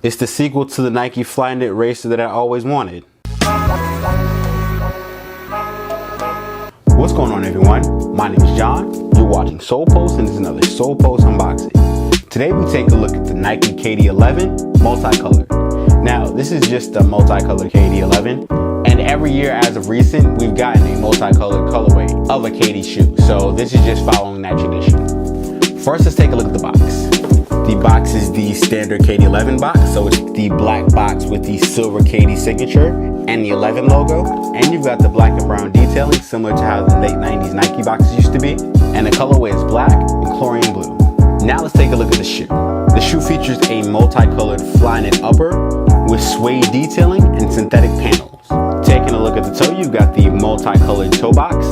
It's the sequel to the Nike Flyknit racer that I always wanted. What's going on, everyone? My name is John. You're watching Solepost, and this is another Solepost unboxing. Today we take a look at the Nike KD11 Multicolor. Now, this is just a multicolor KD11, and every year as of recent, we've gotten a multicolored colorway of a KD shoe. So this is just following that tradition. First, let's take a look at the box. The box is the standard KD11 box, so it's the black box with the silver KD signature and the 11 logo, and you've got the black and brown detailing similar to how the late 90s Nike boxes used to be, and the colorway is black and chlorine blue. Now let's take a look at the shoe. The shoe features a multicolored Flyknit upper with suede detailing and synthetic panels. Taking a look at the toe, you've got the multicolored toe box,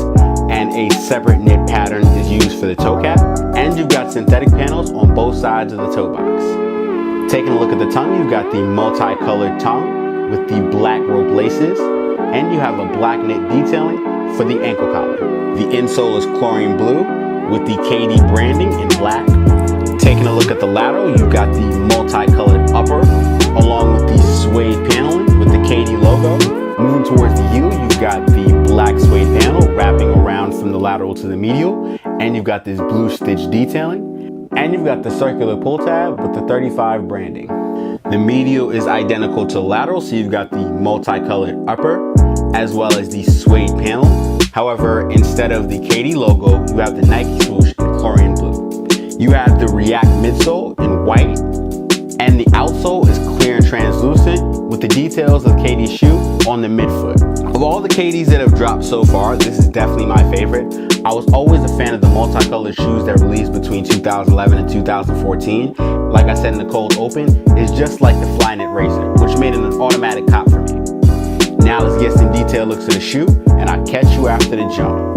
and a separate knit pattern is used for the toe cap, and you've got synthetic panels on both sides of the toe box. Taking a look at the tongue, you've got the multicolored tongue with the black rope laces, and you have a black knit detailing for the ankle collar. The insole is chlorine blue with the KD branding in black. Taking a look at the lateral, you've got the multicolored upper along with the suede paneling with the KD logo. Moving towards the heel, you've got the black suede panel wrapping around from the lateral to the medial, and you've got this blue stitch detailing, and you've got the circular pull tab with the 35 branding. The medial is identical to the lateral, so you've got the multicolored upper as well as the suede panel. However, instead of the KD logo, you have the Nike swoosh in chlorine blue. You have the React midsole in white, and the outsole is clear and translucent with the details of the KD shoe on the midfoot. Of all the KDs that have dropped so far, this is definitely my favorite. I was always a fan of the multicolored shoes that released between 2011 and 2014. Like I said in the cold open, it's just like the Flyknit racer, which made it an automatic cop for me. Now let's get some detailed looks at the shoe, and I'll catch you after the jump.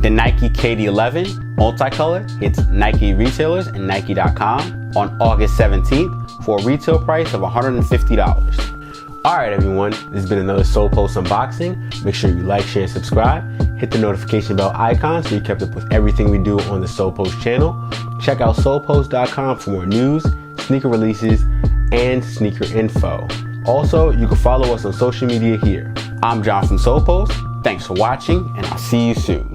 The Nike KD11 Multicolor hits Nike retailers and Nike.com on August 17th for a retail price of $150. Alright everyone, this has been another Solepost unboxing. Make sure you like, share, and subscribe. Hit the notification bell icon so you're kept up with everything we do on the Solepost channel. Check out solepost.com for more news, sneaker releases, and sneaker info. Also, you can follow us on social media here. I'm John from Solepost. Thanks for watching, and I'll see you soon.